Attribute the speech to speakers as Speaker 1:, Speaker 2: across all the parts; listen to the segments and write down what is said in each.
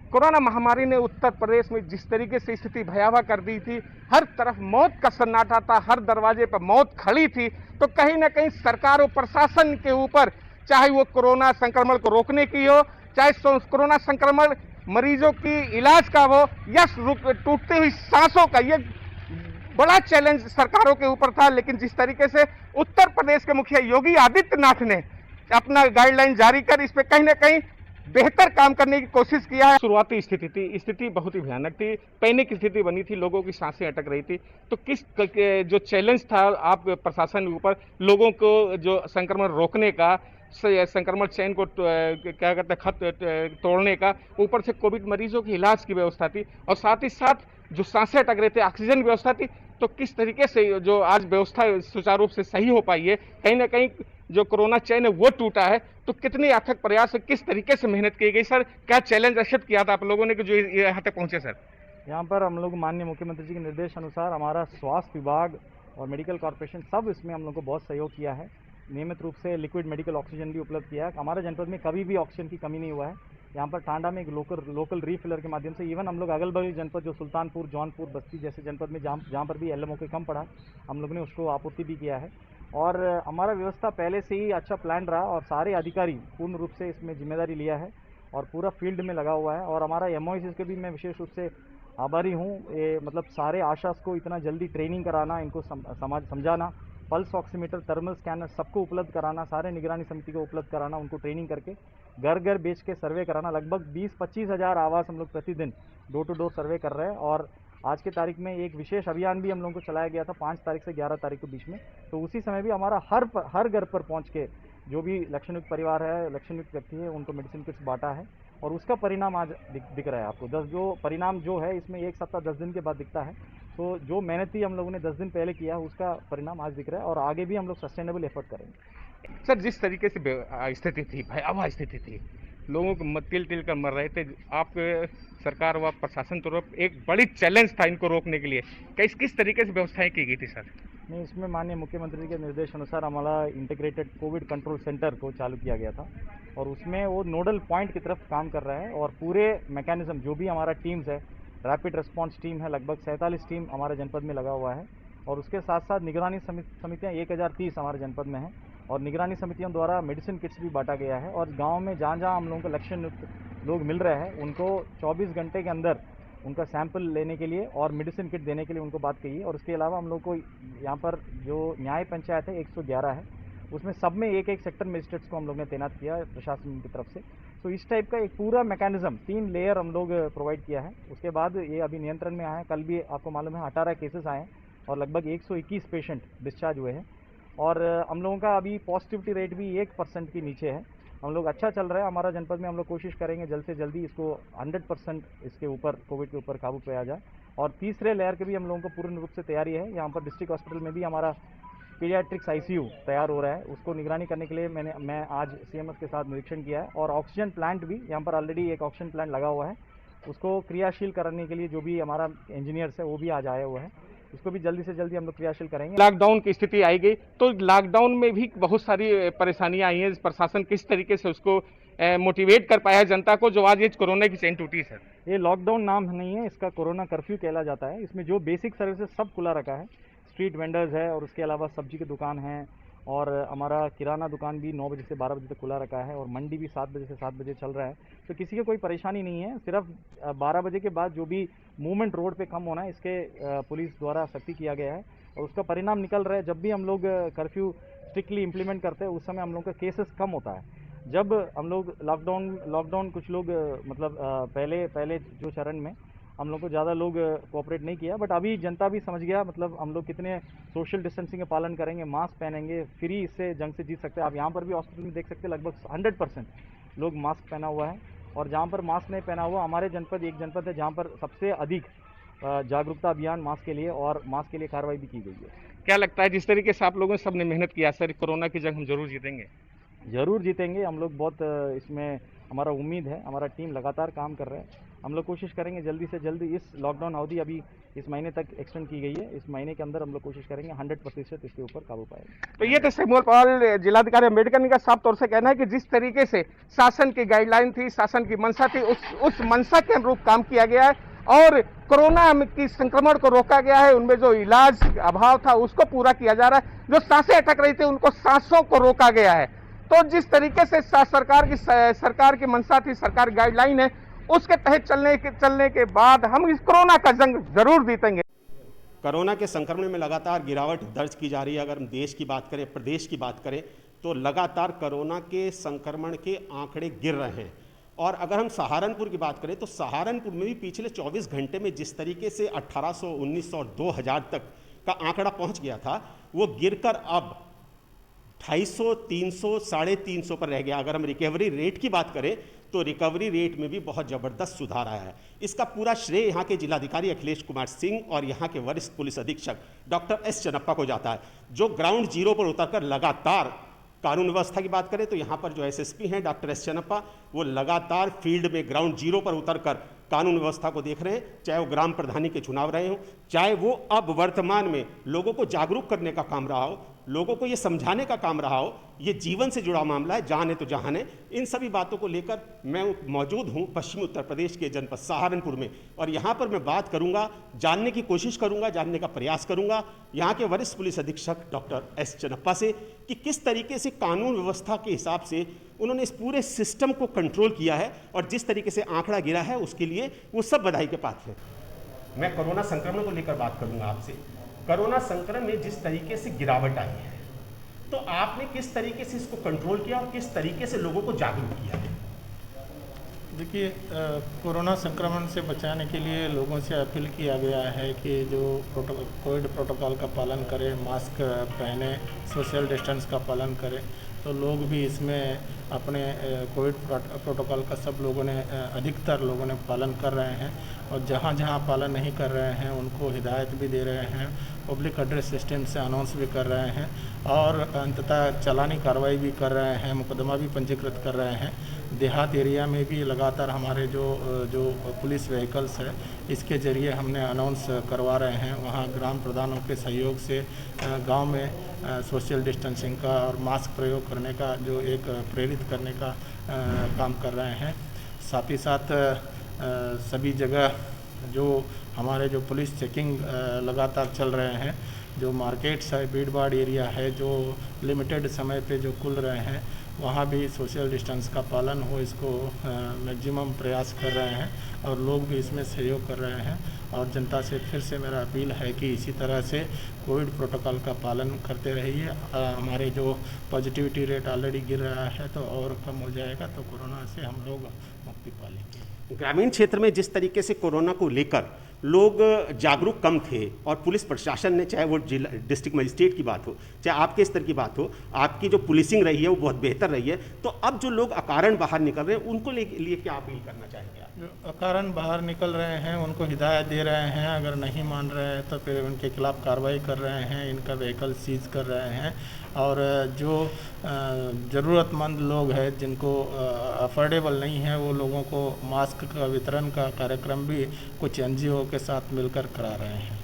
Speaker 1: Corona महामारी ने उत्तर प्रदेश में जिस तरीके से स्थिति भयावह कर दी थी, हर तरफ मौत का सन्नाटा था, हर दरवाजे पर मौत खड़ी थी। तो कहीं ना कहीं सरकार और प्रशासन के ऊपर, चाहे वो कोरोना संक्रमण को रोकने की हो, चाहे कोरोना संक्रमण मरीजों की इलाज का हो, या टूटती हुई सांसों का, ये बड़ा चैलेंज सरकारों के ऊपर था। लेकिन जिस तरीके से उत्तर प्रदेश के मुखिया योगी आदित्यनाथ ने अपना गाइडलाइन जारी कर इस पे कहीं ना कहीं बेहतर काम करने की कोशिश किया है। शुरुआती स्थिति बहुत ही भयानक थी, पैनिक स्थिति बनी थी, लोगों की सांसें अटक रही थी। तो किस जो चैलेंज था आप प्रशासन के ऊपर, लोगों को जो संक्रमण रोकने का, संक्रमण चैन को क्या कहते हैं खत तोड़ने का, ऊपर से कोविड मरीजों के इलाज की व्यवस्था थी, और साथ ही साथ जो सांसें अटक रहे थे, ऑक्सीजन व्यवस्था थी। तो किस तरीके से जो आज व्यवस्था सुचारू रूप से सही हो पाई है, कहीं ना कहीं जो कोरोना चैन है वो टूटा है। तो कितने अथक प्रयास, किस तरीके से मेहनत की गई सर, क्या चैलेंज एक्सेप्ट किया था आप लोगों ने कि जो यहाँ तक पहुंचे सर?
Speaker 2: यहाँ पर हम लोग माननीय मुख्यमंत्री जी के निर्देश अनुसार हमारा स्वास्थ्य विभाग और मेडिकल कॉर्पोरेशन सब इसमें हम लोग को बहुत सहयोग किया है। नियमित रूप से लिक्विड मेडिकल ऑक्सीजन भी उपलब्ध किया है। हमारे जनपद में कभी भी ऑक्सीजन की कमी नहीं हुआ है। यहाँ पर टांडा में एक लोकल रीफिलर के माध्यम से इवन हम लोग अगल बगल जनपद जो सुल्तानपुर, जौनपुर, बस्ती जैसे जनपद में जहाँ पर भी एलएमओ के कम पड़ा, हम लोग ने उसको आपूर्ति भी किया है। और हमारा व्यवस्था पहले से ही अच्छा प्लान रहा और सारे अधिकारी पूर्ण रूप से इसमें जिम्मेदारी लिया है और पूरा फील्ड में लगा हुआ है। और हमारा एमओएस के भी मैं विशेष रूप से आभारी हूँ। मतलब सारे आशास को इतना जल्दी ट्रेनिंग कराना, इनको समझाना, पल्स ऑक्सीमीटर, थर्मल स्कैनर सबको उपलब्ध कराना, सारे निगरानी समिति को उपलब्ध कराना, उनको ट्रेनिंग करके घर घर बेच के सर्वे कराना। लगभग 20-25 हज़ार आवास हम लोग प्रतिदिन डोर टू डोर सर्वे कर रहे हैं। और आज के तारीख में एक विशेष अभियान भी हम लोगों को चलाया गया था 5 तारीख से 11 तारीख के बीच में। तो उसी समय भी हमारा हर घर पर पहुँच के जो भी लक्षण युक्त परिवार है, लक्षण युक्त व्यक्ति है, उनको मेडिसिन किट्स बांटा है और उसका परिणाम आज दिख रहा है आपको। 10 जो परिणाम जो है इसमें 1 सप्ताह 10 दिन के बाद दिखता है। तो जो मेहनत ही हम लोगों ने 10 दिन पहले किया उसका परिणाम आज दिख रहा है और आगे भी हम लोग सस्टेनेबल एफर्ट करेंगे।
Speaker 1: सर, जिस तरीके से स्थिति थी, भयावह स्थिति थी, लोगों को तिल कर मर रहे थे, आप सरकार व प्रशासन तरफ एक बड़ी चैलेंज था इनको रोकने के लिए, किस तरीके से व्यवस्थाएं की गई थी सर?
Speaker 2: नहीं, इसमें माननीय मुख्यमंत्री जी के निर्देश अनुसार हमारा इंटीग्रेटेड कोविड कंट्रोल सेंटर को चालू किया गया था और उसमें वो नोडल पॉइंट की तरफ काम कर रहा है। और पूरे मैकेनिज्म जो भी हमारा टीम्स है, रैपिड रिस्पांस टीम है, लगभग 47 टीम हमारे जनपद में लगा हुआ है। और उसके साथ साथ निगरानी समितियाँ 1030 हमारे जनपद में हैं और निगरानी समितियों द्वारा मेडिसिन किट्स भी बांटा गया है। और गाँव में जहाँ जहाँ हम लोगों को लक्षण युक्त लोग मिल रहे हैं उनको 24 घंटे के अंदर उनका सैंपल लेने के लिए और मेडिसिन किट देने के लिए उनको बात कही है। और उसके अलावा हम लोग को यहाँ पर जो न्याय पंचायत है 111 है, उसमें सब में एक सेक्टर मजिस्ट्रेट्स को हम लोग ने तैनात किया है प्रशासन की तरफ से। तो इस टाइप का एक पूरा मैकेनिज्म 3 लेयर हम लोग प्रोवाइड किया है। उसके बाद ये अभी नियंत्रण में आया है। कल भी आपको मालूम है 18 केसेस आए हैं और लगभग 121 पेशेंट डिस्चार्ज हुए हैं। और हम लोगों का अभी पॉजिटिविटी रेट भी 1% के नीचे है। हम लोग अच्छा चल रहा है हमारा जनपद में। हम लोग कोशिश करेंगे जल्द से जल्दी इसको 100% इसके ऊपर कोविड के ऊपर काबू पे आ जाए। और तीसरे लेयर के भी हम लोगों को पूर्ण रूप से तैयारी है। यहाँ पर डिस्ट्रिक्ट हॉस्पिटल में भी हमारा पीडियाट्रिक्स आईसीयू तैयार हो रहा है, उसको निगरानी करने के लिए मैं आज सीएमएस के साथ निरीक्षण किया है। और ऑक्सीजन प्लांट भी यहाँ पर ऑलरेडी एक ऑक्सीजन प्लांट लगा हुआ है, उसको क्रियाशील करने के लिए जो भी हमारा इंजीनियर्स है वो भी आज आया हुआ है, उसको भी जल्दी से जल्दी हम लोग क्रियाशील करेंगे।
Speaker 1: लॉकडाउन की स्थिति आई गई तो लॉकडाउन में भी बहुत सारी परेशानियां आई हैं। प्रशासन किस तरीके से उसको मोटिवेट कर पाया जनता को, जो आज ये कोरोना की चेन टूटी सर?
Speaker 2: ये लॉकडाउन नाम नहीं है, इसका कोरोना कर्फ्यू कहला जाता है। इसमें जो बेसिक सर्विसेज सब खुला रखा है। स्ट्रीट वेंडर्स है और उसके अलावा सब्जी की दुकान है और हमारा किराना दुकान भी 9 बजे से 12 बजे तक खुला रखा है और मंडी भी 7 बजे से 7 बजे चल रहा है। तो किसी को कोई परेशानी नहीं है। सिर्फ 12 बजे के बाद जो भी मूवमेंट रोड पे कम होना है, इसके पुलिस द्वारा सख्ती किया गया है और उसका परिणाम निकल रहा है। जब भी हम लोग कर्फ्यू स्ट्रिक्टली इम्प्लीमेंट करते हैं उस समय हम लोग का केसेस कम होता है। जब हम लोग लॉकडाउन कुछ लोग मतलब पहले जो चरण में हम लोग को ज़्यादा लोग कोऑपरेट नहीं किया, बट अभी जनता भी समझ गया। मतलब हम लोग कितने सोशल डिस्टेंसिंग का पालन करेंगे, मास्क पहनेंगे, फ्री इससे जंग से जीत सकते हैं। आप यहाँ पर भी हॉस्पिटल में देख सकते हैं लगभग 100% लोग मास्क पहना हुआ है। और जहाँ पर मास्क नहीं पहना हुआ, हमारे जनपद एक जनपद है जहाँ पर सबसे अधिक जागरूकता अभियान मास्क के लिए और मास्क के लिए कार्रवाई भी की गई है।
Speaker 1: क्या लगता है जिस तरीके से आप लोगों ने मेहनत किया सर, कोरोना की जंग हम जरूर जीतेंगे?
Speaker 2: ज़रूर जीतेंगे। हम लोग बहुत इसमें हमारा उम्मीद है, हमारा टीम लगातार काम कर रहा है। हम लोग कोशिश करेंगे जल्दी से जल्दी, इस लॉकडाउन अवधि अभी इस महीने तक एक्सटेंड की गई है, इस महीने के अंदर हम लोग कोशिश करेंगे 100% इसके ऊपर काबू पाएंगे।
Speaker 1: तो ये तो सिमोल पवाल जिलाधिकारी अम्बेडकर का साफ तौर से कहना है कि जिस तरीके से शासन की गाइडलाइन थी, शासन की मंशा थी, उस मंशा के अनुरूप काम किया गया है और कोरोना की संक्रमण को रोका गया है। उनमें जो इलाज अभाव था उसको पूरा किया जा रहा है, जो सांसें अटक रही थी उनको सांसों को रोका गया है। तो जिस तरीके से सरकार की मंशा थी, सरकार गाइडलाइन है, उसके तहत चलने के बाद हम इस कोरोना का जंग जरूर जीतेंगे।
Speaker 3: कोरोना के संक्रमण में लगातार गिरावट दर्ज की जा रही है। अगर हम देश की बात करें, प्रदेश की बात करें, तो लगातार कोरोना के संक्रमण के आंकड़े गिर रहे हैं। और अगर हम सहारनपुर की बात करें तो सहारनपुर में भी पिछले 24 घंटे में जिस तरीके से 1800, 1900 और 2000 तक का आंकड़ा पहुंच गया था, वो गिरकर अब 250, 300, 350 पर रह गया। अगर हम रिकवरी रेट की बात करें तो रिकवरी रेट में भी बहुत ज़बरदस्त सुधार आया है। इसका पूरा श्रेय यहाँ के जिलाधिकारी अखिलेश कुमार सिंह और यहाँ के वरिष्ठ पुलिस अधीक्षक डॉक्टर एस चन्नप्पा को जाता है, जो ग्राउंड जीरो पर उतरकर लगातार कानून व्यवस्था की बात करें तो यहाँ पर जो एसएसपी हैं डॉक्टर एस चन्नप्पा, वो लगातार फील्ड में ग्राउंड जीरो पर उतरकर कानून व्यवस्था को देख रहे हैं, चाहे वो ग्राम प्रधानी के चुनाव रहे हों, चाहे वो अब वर्तमान में लोगों को जागरूक करने का काम रहा हो, लोगों को ये समझाने का काम रहा हो। ये जीवन से जुड़ा मामला है, जान है तो जहान है। इन सभी बातों को लेकर मैं मौजूद हूँ पश्चिमी उत्तर प्रदेश के जनपद सहारनपुर में, और यहाँ पर मैं बात करूँगा, जानने की कोशिश करूँगा, जानने का प्रयास करूँगा यहाँ के वरिष्ठ पुलिस अधीक्षक डॉक्टर एस चन्नप्पा से कि किस तरीके से कानून व्यवस्था के हिसाब से उन्होंने इस पूरे सिस्टम को कंट्रोल किया है और जिस तरीके से आंकड़ा गिरा है उसके लिए वो सब बधाई के पात्र हैं। मैं कोरोना संक्रमण को लेकर बात करूंगा आपसे। कोरोना संक्रमण में जिस तरीके से गिरावट आई है, तो आपने किस तरीके से इसको कंट्रोल किया और किस तरीके से लोगों को जागरूक किया है?
Speaker 4: देखिए, कोरोना संक्रमण से बचाने के लिए लोगों से अपील किया गया है कि जो कोविड प्रोटोकॉल का पालन करें, मास्क पहने, सोशल डिस्टेंस का पालन करें। तो लोग भी इसमें अपने कोविड प्रोटोकॉल का सब लोगों ने, अधिकतर लोगों ने पालन कर रहे हैं, और जहाँ जहाँ पालन नहीं कर रहे हैं उनको हिदायत भी दे रहे हैं, पब्लिक एड्रेस सिस्टम से अनाउंस भी कर रहे हैं, और अंततः चालानी कार्रवाई भी कर रहे हैं, मुकदमा भी पंजीकृत कर रहे हैं। देहात एरिया में भी लगातार हमारे जो पुलिस व्हीकल्स है, इसके ज़रिए हमने अनाउंस करवा रहे हैं। वहाँ ग्राम प्रधानों के सहयोग से गांव में सोशल डिस्टेंसिंग का और मास्क प्रयोग करने का जो एक प्रेरित करने का काम कर रहे हैं। साथ ही साथ सभी जगह जो हमारे जो पुलिस चेकिंग लगातार चल रहे हैं, जो मार्केट्स है, भीड़ भाड़ एरिया है, जो लिमिटेड समय पे जो खुल रहे हैं, वहाँ भी सोशल डिस्टेंस का पालन हो, इसको मैक्सिमम प्रयास कर रहे हैं और लोग भी इसमें सहयोग कर रहे हैं। और जनता से फिर से मेरा अपील है कि इसी तरह से कोविड प्रोटोकॉल का पालन करते रहिए। हमारे जो पॉजिटिविटी रेट ऑलरेडी गिर रहा है तो और कम हो जाएगा, तो कोरोना से हम लोग मुक्ति पा लेंगे।
Speaker 3: ग्रामीण क्षेत्र में जिस तरीके से कोरोना को लेकर लोग जागरूक कम थे और पुलिस प्रशासन ने, चाहे वो जिला डिस्ट्रिक्ट मजिस्ट्रेट की बात हो, चाहे आपके स्तर की बात हो, आपकी जो पुलिसिंग रही है वो बहुत बेहतर रही है। तो अब जो लोग अकारण बाहर निकल रहे हैं उनको लिए क्या अपील करना चाहेंगे आप?
Speaker 4: जो अकारण बाहर निकल रहे हैं उनको हिदायत दे रहे हैं, अगर नहीं मान रहे हैं तो फिर उनके खिलाफ कार्रवाई कर रहे हैं, इनका व्हीकल सीज कर रहे हैं। और जो ज़रूरतमंद लोग हैं जिनको अफोर्डेबल नहीं है, वो लोगों को मास्क का वितरण का कार्यक्रम भी कुछ एनजीओ के साथ मिलकर करा रहे हैं।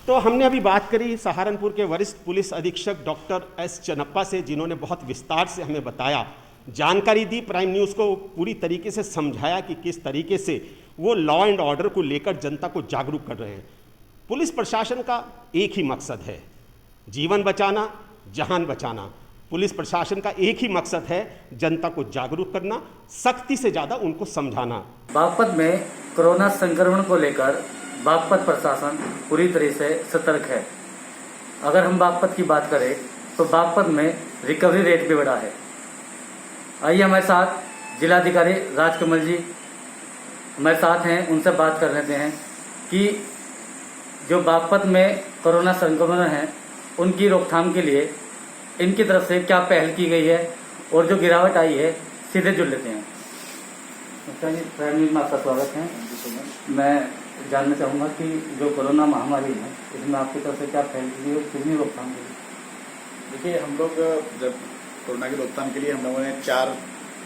Speaker 3: तो हमने अभी बात करी सहारनपुर के वरिष्ठ पुलिस अधीक्षक डॉक्टर एस चन्नप्पा से, जिन्होंने बहुत विस्तार से हमें बताया, जानकारी दी, प्राइम न्यूज़ को पूरी तरीके से समझाया कि किस तरीके से वो लॉ एंड ऑर्डर को लेकर जनता को जागरूक कर रहे हैं। पुलिस प्रशासन का एक ही मकसद है, जीवन बचाना, जहान बचाना। पुलिस प्रशासन का एक ही मकसद है, जनता को जागरूक करना, सख्ती से ज़्यादा उनको समझाना।
Speaker 5: बागपत में कोरोना संक्रमण को लेकर बागपत प्रशासन पूरी तरह से सतर्क है। अगर हम बागपत की बात करें तो बागपत में रिकवरी रेट भी बढ़ा है। आइए हमारे साथ जिलाधिकारी राजकमल जी हमारे साथ हैं, उनसे बात कर लेते हैं कि जो बागपत में कोरोना संक्रमण है उनकी रोकथाम के लिए इनकी तरफ से क्या पहल की गई है और जो गिरावट आई है, सीधे जुड़ लेते हैं। प्राइम न्यूज़ में आपका स्वागत है। मैं जानना चाहूँगा कि जो कोरोना महामारी है इसमें आपकी तरफ से क्या पहल की गई और कितनी रोकथाम की गई?
Speaker 6: देखिए, हम लोग जब कोरोना की रोकथाम के लिए हम लोगों ने 4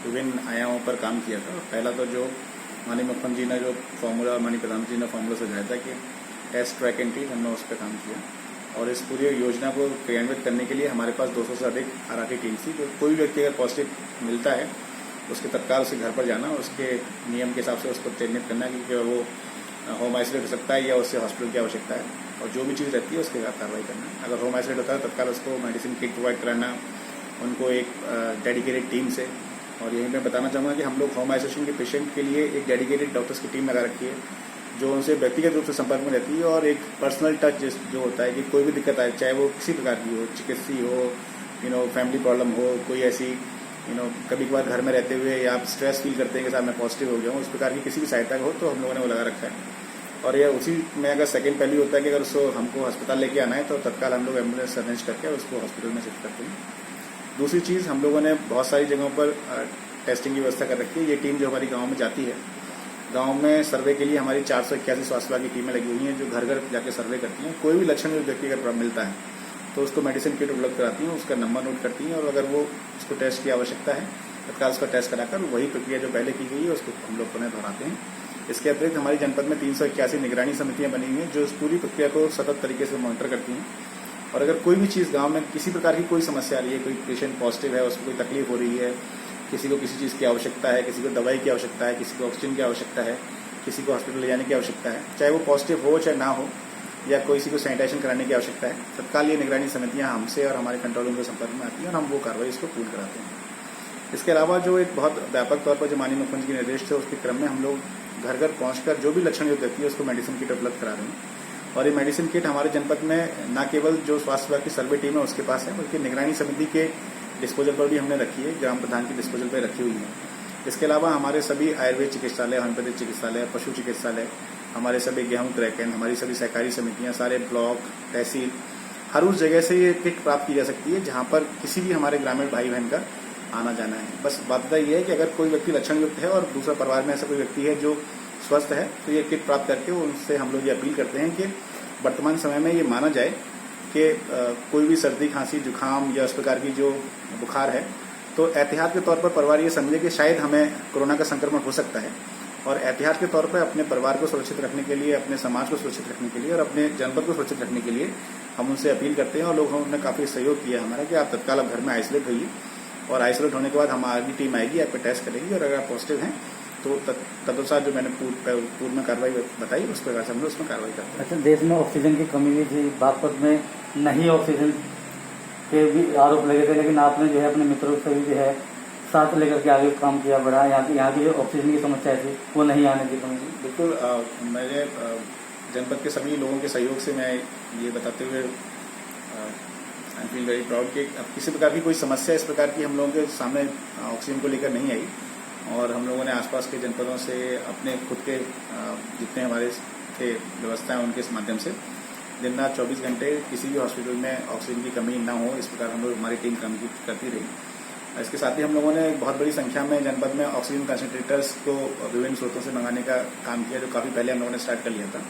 Speaker 6: विभिन्न आयामों पर काम किया था। पहला तो जो माननीय मुख्यमंत्री जी ने जो फॉर्मूला, माननीय प्रधानमंत्री जी ने फॉर्मूला सुझाया था कि टेस्ट, ट्रैक एंड ट्रीट, हमने उस पर काम किया। और इस पूरी योजना को क्रियान्वित करने के लिए हमारे पास 200 से अधिक आरआरटी टीम थी। तो कोई व्यक्ति अगर पॉजिटिव मिलता है उसके तत्काल उसके घर पर जाना और उसके नियम के हिसाब से उसको चिन्हित करना कि क्या वो होम आइसोलेट हो सकता है या उससे हॉस्पिटल की आवश्यकता है, और जो भी चीज़ रहती है उसके खिलाफ कार्रवाई करना। अगर होम आइसोलेट होता है तत्काल उसको मेडिसिन किट प्रोवाइड कराना, उनको एक डेडिकेटेड टीम से। और यहीं मैं बताना चाहूँगा कि हम लोग होम आइसोलेशन के पेशेंट के लिए एक डेडिकेटेड डॉक्टर्स की टीम लगा रखी है जो उनसे व्यक्तिगत रूप से संपर्क में रहती है, और एक पर्सनल टच जो होता है कि कोई भी दिक्कत आए, चाहे वो किसी प्रकार की हो, चिकित्सीय हो, फैमिली प्रॉब्लम हो, कोई ऐसी कभी कभार घर में रहते हुए या आप स्ट्रेस फील करते हैं कि साहब मैं पॉजिटिव हो गया हूँ, उस प्रकार की किसी भी सहायता हो तो हम लोगों ने वो लगा रखा है। और यह उसी में अगर सेकेंड पहलू होता है कि अगर उसको हमको अस्पताल लेके आना है तो तत्काल हम लोग एम्बुलेंस अरेंज करके उसको हॉस्पिटल में शिफ्ट करते हैं। दूसरी चीज़, हम लोगों ने बहुत सारी जगहों पर टेस्टिंग की व्यवस्था कर रखी है। ये टीम जो हमारी गाँव में जाती है, गांव में सर्वे के लिए हमारी 481 स्वास्थ्य विभाग की टीमें लगी हुई हैं जो घर घर जाके सर्वे करती हैं। कोई भी लक्षण व्यक्ति का मिलता है तो उसको मेडिसिन किट उपलब्ध कराती हैं, उसका नंबर नोट करती हैं, और अगर वो उसको टेस्ट की आवश्यकता है तत्काल उसका टेस्ट कराकर वही प्रक्रिया जो पहले की गई है उसको हम लोग पुनः दोहराते हैं। इसके अतिरिक्त हमारी जनपद में 381 निगरानी समितियां बनी हुई हैं जो इस पूरी प्रक्रिया को सतत तरीके से मॉनिटर करती हैं। और अगर कोई भी चीज़ गाँव में किसी प्रकार की कोई समस्या आ रही है, कोई पेशेंट पॉजिटिव है, उसको कोई तकलीफ हो रही है, किसी को किसी चीज़ की आवश्यकता है, किसी को दवाई की आवश्यकता है, किसी को ऑक्सीजन की आवश्यकता है, किसी को हॉस्पिटल ले जाने की आवश्यकता है, चाहे वो पॉजिटिव हो चाहे ना हो, या किसी को सैनिटाइजेशन कराने की आवश्यकता है, तत्काल ये निगरानी समितियां हमसे और हमारे कंट्रोल रूम के संपर्क में आती हैं और हम वो कार्रवाई इसको पूर्ण कराते हैं। इसके अलावा जो एक बहुत व्यापक तौर पर जो माननीय मुख्यमंत्री के निर्देश थे उसके क्रम में हम लोग घर घर पहुंचकर जो भी लक्षण जो देती है उसको मेडिसिन किट उपलब्ध करा रहे हैं। और ये मेडिसिन किट हमारे जनपद में न केवल जो स्वास्थ्य विभाग की सर्वे टीम है उसके पास है, बल्कि निगरानी समिति के डिस्पोजल पर भी हमने रखी है, ग्राम प्रधान की डिस्पोजल पर रखी हुई है। इसके अलावा हमारे सभी आयुर्वेद चिकित्सालय, होम्योपैथिक चिकित्सालय, पशु चिकित्सालय, हमारे सभी गेहूं क्रैकन, हमारी सभी सहकारी समितियां, सारे ब्लॉक, तहसील, हर उस जगह से ये किट प्राप्त की जा सकती है जहां पर किसी भी हमारे ग्रामीण भाई बहन का आना जाना है। बस बाध्यता ये है कि अगर कोई व्यक्ति लक्षण युक्त है और दूसरा परिवार में ऐसा कोई व्यक्ति है जो स्वस्थ है तो ये किट प्राप्त करके उनसे हम लोग ये अपील करते हैं कि वर्तमान समय में ये माना जाए कि कोई भी सर्दी, खांसी, जुकाम या इस प्रकार की जो बुखार है तो एहतियात के तौर पर परिवार ये समझे कि शायद हमें कोरोना का संक्रमण हो सकता है, और एहतियात के तौर पर अपने परिवार को सुरक्षित रखने के लिए, अपने समाज को सुरक्षित रखने के लिए और अपने जनपद को सुरक्षित रखने के लिए हम उनसे अपील करते हैं। और लोगों ने काफ़ी सहयोग किया हमारा कि आप तत्काल घर में आइसोलेट होइए, और आइसोलेट होने के बाद हमारी टीम आएगी, आपको टेस्ट करेगी, और अगर आप पॉजिटिव हैं तो तदनुसार जो मैंने पूर्व में कार्रवाई बताई उस प्रकार से हम लोग उसमें कार्रवाई करते हैं।
Speaker 5: अच्छा, देश में ऑक्सीजन की कमी भी थी, बागपत में नहीं ऑक्सीजन के भी आरोप लगे थे, लेकिन आपने जो है अपने मित्रों से भी जो है साथ लेकर के आगे काम किया बढ़ा। यहाँ की जो ऑक्सीजन की समस्या थी वो नहीं आने दी कमी।
Speaker 6: बिल्कुल, मेरे जनपद के सभी लोगों के सहयोग से मैं ये बताते हुए आई फील वेरी प्राउड कि अब किसी प्रकार की कोई समस्या इस प्रकार की हम लोगों के सामने ऑक्सीजन को लेकर नहीं आई, और हम लोगों ने आसपास के जनपदों से अपने खुद के जितने हमारे थे व्यवस्थाएं उनके माध्यम से दिन रात 24 घंटे किसी भी हॉस्पिटल में ऑक्सीजन की कमी ना हो, इस प्रकार हम लोग हमारी टीम काम करती रही। इसके साथ ही हम लोगों ने बहुत बड़ी संख्या में जनपद में ऑक्सीजन कंसंट्रेटर्स को विभिन्न स्रोतों से मंगाने का काम किया, जो काफ़ी पहले हम लोगों ने स्टार्ट कर लिया था,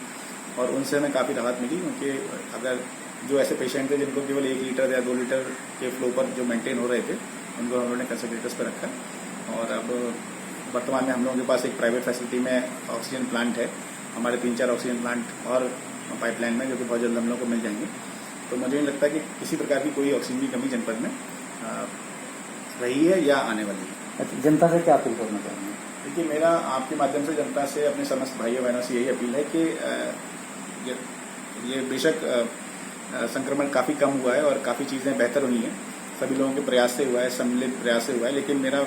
Speaker 6: और उनसे हमें काफ़ी राहत मिली। क्योंकि अगर जो ऐसे पेशेंट थे जिनको केवल 1 लीटर या 2 लीटर के फ्लो पर जो मेंटेन हो रहे थे उनको हम लोगों ने कंसंट्रेटर्स पर रखा, और अब वर्तमान में हम लोगों के पास एक प्राइवेट फैसिलिटी में ऑक्सीजन प्लांट है, हमारे 3-4 ऑक्सीजन प्लांट और पाइपलाइन में, जो कि बहुत जल्द हम लोग को मिल जाएंगे। तो मुझे नहीं लगता कि किसी प्रकार की कोई ऑक्सीजन की कमी जनपद में रही है या आने वाली है।
Speaker 5: अच्छा, जनता से क्या अपील करना चाहेंगे?
Speaker 6: देखिए, मेरा आपके माध्यम से जनता से, अपने समस्त भाइयों बहनों से यही अपील है कि ये बेशक संक्रमण काफ़ी कम हुआ है और काफ़ी चीज़ें बेहतर हुई हैं, सभी लोगों के प्रयास से हुआ है, सम्मिलित प्रयास से हुआ है, लेकिन मेरा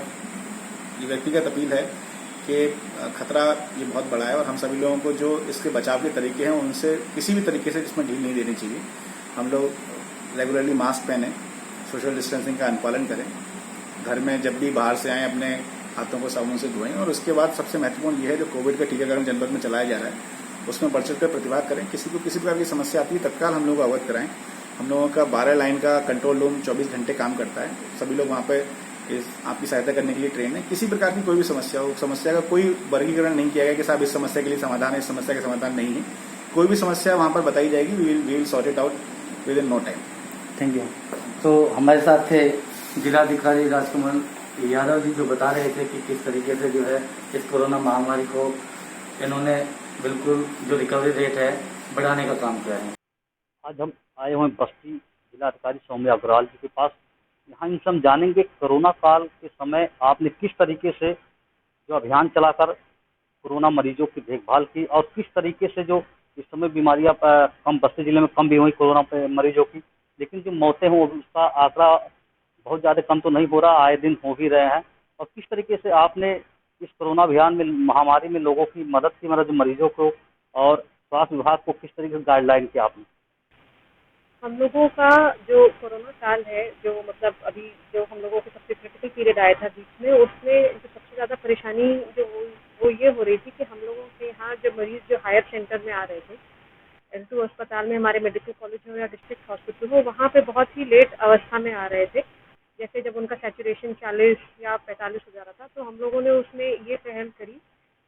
Speaker 6: ये व्यक्तिगत अपील है कि खतरा ये बहुत बड़ा है, और हम सभी लोगों को जो इसके बचाव के तरीके हैं उनसे किसी भी तरीके से इसमें ढील नहीं देनी चाहिए। हम लोग रेगुलरली मास्क पहनें, सोशल डिस्टेंसिंग का अनुपालन करें, घर में जब भी बाहर से आएँ अपने हाथों को साबुन से धोएं, और उसके बाद सबसे महत्वपूर्ण ये है जो कोविड का टीकाकरण जनपद में चलाया जा रहा है उसमें बढ़ चढ़ कर प्रतिभाग करें। किसी को किसी प्रकार की समस्या आती है तत्काल हम लोग अवगत कराएं। हम लोगों का 12 लाइन का कंट्रोल रूम 24 घंटे काम करता है, सभी लोग वहाँ पे आपकी सहायता करने के लिए ट्रेन है। किसी प्रकार की कोई भी समस्या हो, समस्या का कोई वर्गीकरण नहीं किया गया कि साहब इस समस्या के लिए समाधान है, इस समस्या का समाधान नहीं है। कोई भी समस्या वहाँ पर बताई जाएगी, we will sort it out within no time.
Speaker 5: Thank you. तो हमारे साथ थे जिलाधिकारी राजकुमार यादव जी जो बता रहे थे कि किस तरीके से जो है इस कोरोना महामारी को इन्होंने बिल्कुल जो रिकवरी रेट है बढ़ाने का काम किया है।
Speaker 7: आज हम आए हुए हैं बस्ती जिला अधिकारी सौम्या अग्रवाल जी के पास। यहाँ इनसे हम जानेंगे कोरोना काल के समय आपने किस तरीके से जो अभियान चलाकर कोरोना मरीजों की देखभाल की और किस तरीके से जो इस समय बीमारियां कम बस्ती जिले में कम भी हुई कोरोना मरीजों की, लेकिन जो मौतें हों उसका आंकड़ा बहुत ज़्यादा कम तो नहीं हो रहा, आए दिन हो भी रहे हैं। और किस तरीके से आपने इस कोरोना अभियान में महामारी में लोगों की मदद की, मतलब मरीजों को और स्वास्थ्य विभाग को किस तरीके से गाइडलाइन किया आपने?
Speaker 8: हम लोगों का जो कोरोना काल है, जो मतलब अभी जो हम लोगों को सबसे क्रिटिकल पीरियड आया था बीच में, उसमें जो सबसे ज़्यादा परेशानी जो वो ये हो रही थी कि हम लोगों के यहाँ जो मरीज जो हायर सेंटर में आ रहे थे, L2 अस्पताल में, हमारे मेडिकल कॉलेज हो या डिस्ट्रिक्ट हॉस्पिटल हो, वहाँ पे बहुत ही लेट अवस्था में आ रहे थे। जैसे जब उनका सैचुरेशन 40 या 45 हो जा रहा था, तो हम लोगों ने उसमें ये पहल करी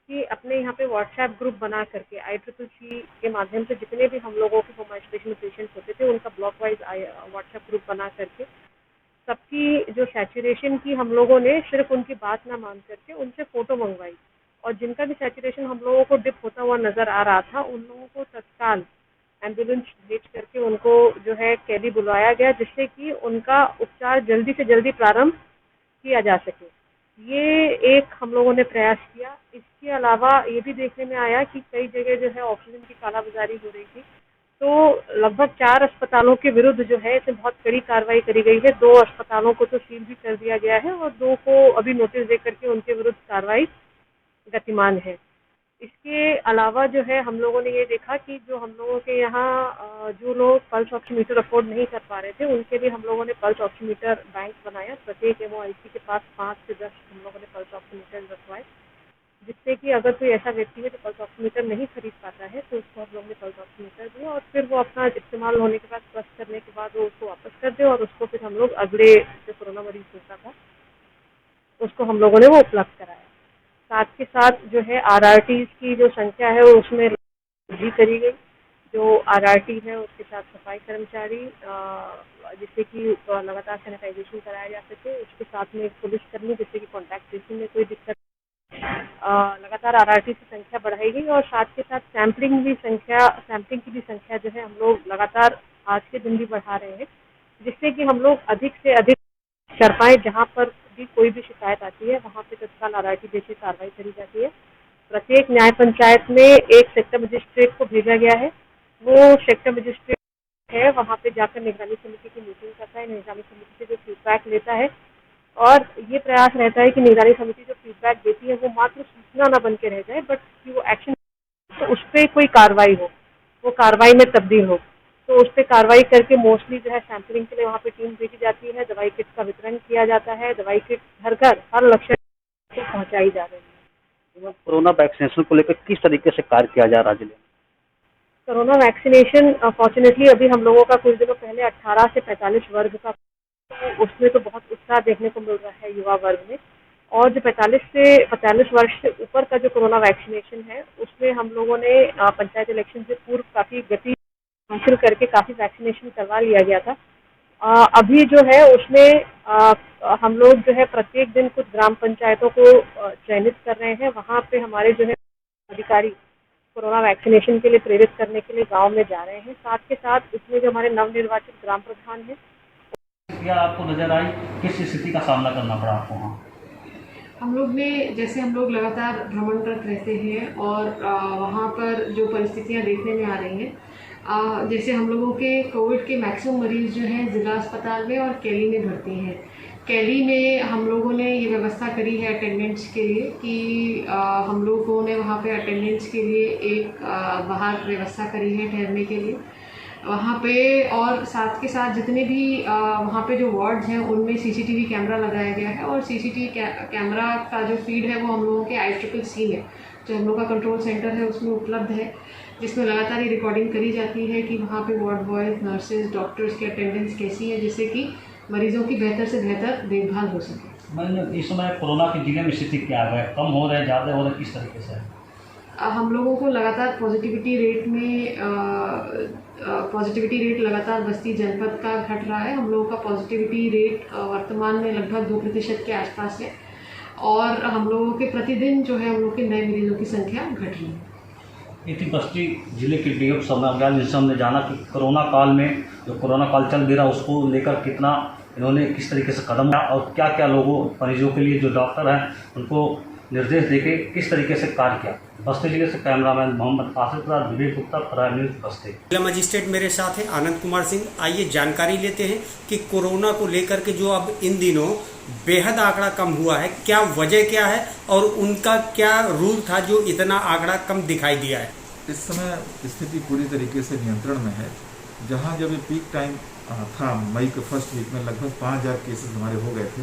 Speaker 8: कि अपने यहाँ पे व्हाट्सएप ग्रुप बना करके ICCC के माध्यम से जितने भी हम लोगों के होम आइसोलेशन पेशेंट्स होते थे उनका ब्लॉक वाइज व्हाट्सएप ग्रुप बना करके सबकी जो सैचुरेशन की हम लोगों ने सिर्फ उनकी बात ना मान करके उनसे फ़ोटो मंगवाई, और जिनका भी सैचुरेशन हम लोगों को डिप होता हुआ नज़र आ रहा था उन लोगों को तत्काल एम्बुलेंस भेज करके उनको जो है कैदी बुलवाया गया, जिससे कि उनका उपचार जल्दी से जल्दी प्रारंभ किया जा सके। ये एक हम लोगों ने प्रयास किया। इसके अलावा ये भी देखने में आया कि कई जगह जो है ऑक्सीजन की कालाबाजारी हो रही थी, तो लगभग 4 अस्पतालों के विरुद्ध जो है इसमें बहुत कड़ी कार्रवाई करी गई है। 2 अस्पतालों को तो सील भी कर दिया गया है और 2 को अभी नोटिस दे करके उनके विरुद्ध कार्रवाई गतिमान है। इसके अलावा जो है हम लोगों ने ये देखा कि जो हम लोगों के यहाँ जो लोग पल्स ऑक्सीमीटर अफोर्ड नहीं कर पा रहे थे उनके लिए हम लोगों ने पल्स ऑक्सीमीटर बैंक बनाया। प्रत्येक MOIC के पास 5 से 10 हम लोगों ने पल्स ऑक्सीमीटर रखवाए, जिससे कि अगर कोई ऐसा व्यक्ति है जो पल्स ऑक्सीमीटर नहीं खरीद पाता है तो उसको हम लोगों ने पल्स ऑक्सीमीटर दिया और फिर वो अपना इस्तेमाल होने के बाद स्वस्थ करने के बाद वो उसको वापस कर दे और उसको फिर हम लोग अगले जो कोरोना मरीज होता था उसको हम लोगों ने वो उपलब्ध कराया। साथ के साथ जो है RRTs की जो संख्या है उसमें वृद्धि करी गई। जो RRT है उसके साथ सफाई कर्मचारी, जिससे कि लगातार सैनिटाइजेशन कराया जा सके, उसके साथ में एक पुलिसकर्मी जिससे कि कॉन्टैक्ट ट्रेसिंग में कोई दिक्कत, लगातार RRT की संख्या बढ़ाई गई और साथ के साथ सैम्पलिंग की भी संख्या जो है हम लोग लगातार आज के दिन भी बढ़ा रहे हैं, जिससे कि हम लोग अधिक से अधिक कर पाए। जहाँ पर भी कोई भी शिकायत आती है वहाँ पे तत्काल RRT देकर कार्रवाई करी जाती है। प्रत्येक न्याय पंचायत में एक सेक्टर मजिस्ट्रेट को भेजा गया है। वो सेक्टर मजिस्ट्रेट है वहाँ पे जाकर निगरानी समिति की मीटिंग करता है, निगरानी समिति से जो फीडबैक लेता है और ये प्रयास रहता है कि निगरानी समिति जो फीडबैक देती है वो मात्र सूचना न बन के रह जाए, बट कि वो एक्शन तो उस पर कोई कार्रवाई हो, वो कार्रवाई में तब्दील हो। तो उस पर कार्रवाई करके मोस्टली जो है सैम्पलिंग के लिए वहाँ पे टीम भेजी जाती है, दवाई किट का वितरण किया जाता है, दवाई किट घर घर हर लक्ष्य को पहुँचाई जा रही है।
Speaker 7: कोरोना वैक्सीनेशन को लेकर किस तरीके से कार्य किया जा रहा है जिले में?
Speaker 8: कोरोना वैक्सीनेशन फॉर्चुनेटली अभी हम लोगों का कुछ दिनों पहले 18 से 45 वर्ग का, उसमें तो बहुत उत्साह देखने को मिल रहा है युवा वर्ग में, और जो 45 से 45 वर्ष से ऊपर का जो कोरोना वैक्सीनेशन है उसमें हम लोगों ने पंचायत इलेक्शन से पूर्व काफ़ी गति हासिल करके काफ़ी वैक्सीनेशन करवा लिया गया था। अभी जो है उसमें हम लोग जो है प्रत्येक दिन कुछ ग्राम पंचायतों को चयनित कर रहे हैं। वहाँ पे हमारे जो है अधिकारी कोरोना वैक्सीनेशन के लिए प्रेरित करने के लिए गांव में जा रहे हैं। साथ के साथ इसमें जो हमारे नवनिर्वाचित ग्राम प्रधान हैं,
Speaker 7: क्या आपको नजर आई, किस स्थिति का सामना करना पड़ा आपको वहाँ?
Speaker 9: हम लोग ने, जैसे हम लोग लगातार भ्रमण करते रहते हैं और वहाँ पर जो परिस्थितियाँ देखने में आ रही हैं, जैसे हम लोगों के कोविड के मैक्सिमम मरीज़ जो हैं ज़िला अस्पताल में और कैली में भर्ती हैं। कैली में हम लोगों ने ये व्यवस्था करी है अटेंडेंस के लिए कि हम लोगों ने वहाँ पे अटेंडेंस के लिए एक बाहर व्यवस्था करी है ठहरने के लिए वहाँ पे, और साथ के साथ जितने भी वहाँ पे जो वार्ड्स हैं उनमें CCTV कैमरा लगाया गया है और CCTV कैमरा का जो फीड है वो हम लोगों के ICCC में जो हम लोग का कंट्रोल सेंटर है उसमें उपलब्ध है, जिसमें लगातार ये रिकॉर्डिंग करी जाती है कि वहाँ पे वार्ड बॉयज़, नर्सेज, डॉक्टर्स की अटेंडेंस कैसी है, जिससे कि मरीजों की बेहतर से बेहतर देखभाल हो सके।
Speaker 7: मैंने इस समय कोरोना के जिले में स्थिति क्या है, कम हो रहे हैं, ज़्यादा हो रहे हैं, किस तरीके से?
Speaker 9: हम लोगों को लगातार पॉजिटिविटी रेट लगातार बस्ती जनपद का घट रहा है। हम लोगों का पॉजिटिविटी रेट वर्तमान में लगभग 2% के आसपास है और हम लोगों के प्रतिदिन जो है हम लोग के नए मरीजों की संख्या घट रही है।
Speaker 7: इसी बस्ती जिले के डीएम समय अभियान जिससे हमने जाना कि कोरोना काल में जो कोरोना काल चल भी रहा उसको लेकर कितना इन्होंने किस तरीके से कदम लिया और क्या क्या लोगों मरीजों के लिए जो डॉक्टर हैं उनको निर्देश देके किस तरीके से कार्य किया। बस्ती जिले से कैमरामैन मोहम्मद आसिफ के साथ विवेक गुप्ता, प्राइम न्यूज़ बस्ती।
Speaker 10: जिला मजिस्ट्रेट मेरे साथ हैं आनंद कुमार सिंह। आइए जानकारी लेते हैं कि कोरोना को लेकर के जो अब इन दिनों बेहद आंकड़ा कम हुआ है, क्या वजह क्या है और उनका क्या रूल था जो इतना आंकड़ा कम दिखाई दिया है।
Speaker 11: इस समय स्थिति पूरी तरीके से नियंत्रण में है। जहां जब पीक टाइम था मई के फर्स्ट वीक में लगभग 5000 केसेस हमारे हो गए थे।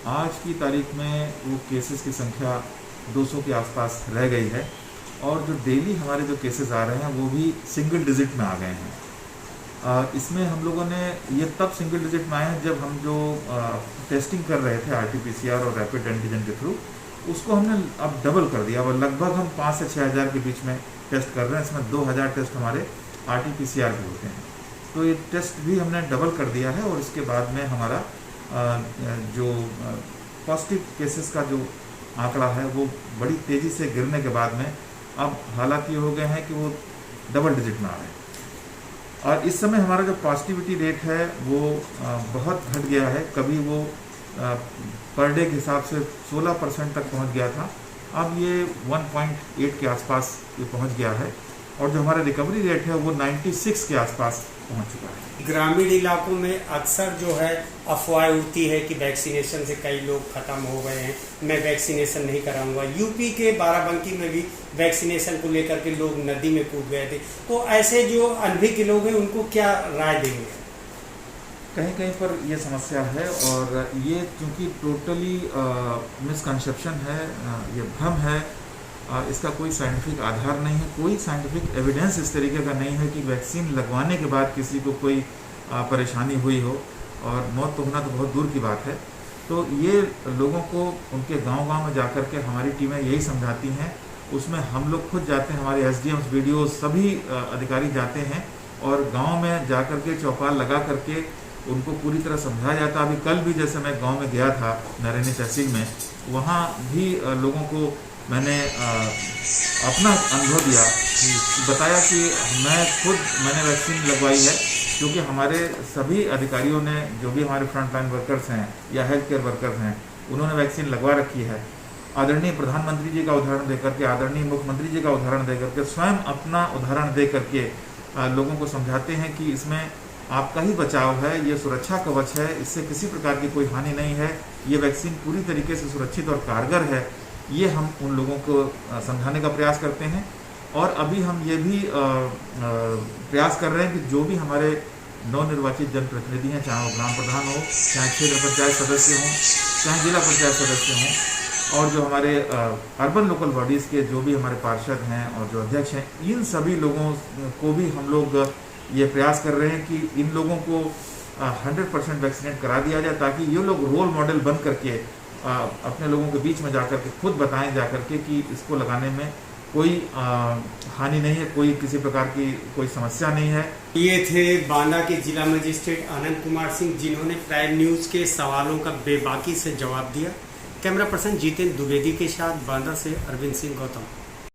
Speaker 11: आज की तारीख में वो केसेस की संख्या 200 के आसपास रह गई है और जो डेली हमारे जो केसेस आ रहे हैं वो भी सिंगल डिजिट में आ गए हैं। इसमें हम लोगों ने ये तब सिंगल डिजिट में आए हैं जब हम जो टेस्टिंग कर रहे थे RT-PCR और रैपिड एंटीजन के थ्रू, उसको हमने अब डबल कर दिया और लगभग हम 5 से 6000 के बीच में टेस्ट कर रहे हैं। इसमें 2000 टेस्ट हमारे RT-PCR के होते हैं, तो ये टेस्ट भी हमने डबल कर दिया है और इसके बाद में हमारा जो पॉजिटिव केसेस का जो आंकड़ा है वो बड़ी तेज़ी से गिरने के बाद में अब हालात ये हो गए हैं कि वो डबल डिजिट में आ रहे हैं। और इस समय हमारा जो पॉजिटिविटी रेट है वो बहुत घट गया है। कभी वो पर डे के हिसाब से 16% तक पहुंच गया था, अब ये 1.8 के आसपास ये पहुंच गया है और जो हमारा रिकवरी रेट है वो 96 के आसपास पहुंच चुका है।
Speaker 10: ग्रामीण इलाकों में अक्सर जो है अफवाह उड़ती है कि वैक्सीनेशन से कई लोग खत्म हो गए हैं, मैं वैक्सीनेशन नहीं कराऊंगा। यूपी के बाराबंकी में भी वैक्सीनेशन को लेकर के लोग नदी में कूद गए थे, तो ऐसे जो अनभिज्ञ लोग हैं उनको क्या राय देंगे।
Speaker 11: कहीं कहीं पर ये समस्या है और ये क्योंकि टोटली मिसकंसेप्शन है, ये भ्रम है, इसका कोई साइंटिफिक आधार नहीं है, कोई साइंटिफिक एविडेंस इस तरीके का नहीं है कि वैक्सीन लगवाने के बाद किसी को कोई परेशानी हुई हो और मौत तो होना तो बहुत दूर की बात है। तो ये लोगों को उनके गांव-गांव में जाकर के हमारी टीमें यही समझाती हैं, उसमें हम लोग खुद जाते हैं, हमारे SDMs BDOs सभी अधिकारी जाते हैं और गांव में जाकर के चौपाल लगा करके उनको पूरी तरह समझाया जाता। अभी कल भी जैसे मैं गांव में गया था नरेनी तहसील में, वहाँ भी लोगों को मैंने अपना अनुभव दिया, बताया कि मैंने वैक्सीन लगवाई है, क्योंकि हमारे सभी अधिकारियों ने जो भी हमारे फ्रंट लाइन वर्कर्स हैं या हेल्थ केयर वर्कर्स हैं उन्होंने वैक्सीन लगवा रखी है। आदरणीय प्रधानमंत्री जी का उदाहरण देकर के, आदरणीय मुख्यमंत्री जी का उदाहरण देकर के, स्वयं अपना उदाहरण दे करके लोगों को समझाते हैं कि इसमें आपका ही बचाव है, ये सुरक्षा कवच है, इससे किसी प्रकार की कोई हानि नहीं है, ये वैक्सीन पूरी तरीके से सुरक्षित और कारगर है। ये हम उन लोगों को समझाने का प्रयास करते हैं और अभी हम ये भी प्रयास कर रहे हैं कि जो भी हमारे नवनिर्वाचित जनप्रतिनिधि हैं, चाहे वो ग्राम प्रधान हो, चाहे क्षेत्र पंचायत सदस्य हों, चाहे जिला पंचायत सदस्य हों, और जो हमारे अर्बन लोकल बॉडीज़ के जो भी हमारे पार्षद हैं और जो अध्यक्ष हैं, इन सभी लोगों को भी हम लोग ये प्रयास कर रहे हैं कि इन लोगों को 100% वैक्सीनेट करा दिया जाए, ताकि ये लोग रोल मॉडल बन करके अपने लोगों के बीच में जाकर के खुद बताएं जाकर के कि इसको लगाने में कोई हानि नहीं है, कोई किसी प्रकार की कोई समस्या नहीं है।
Speaker 10: ये थे बांदा के जिला मजिस्ट्रेट आनंद कुमार सिंह, जिन्होंने प्राइम न्यूज़ के सवालों का बेबाकी से जवाब दिया। कैमरा पर्सन जितेंद्र द्विवेदी के साथ बांदा से अरविंद सिंह गौतम।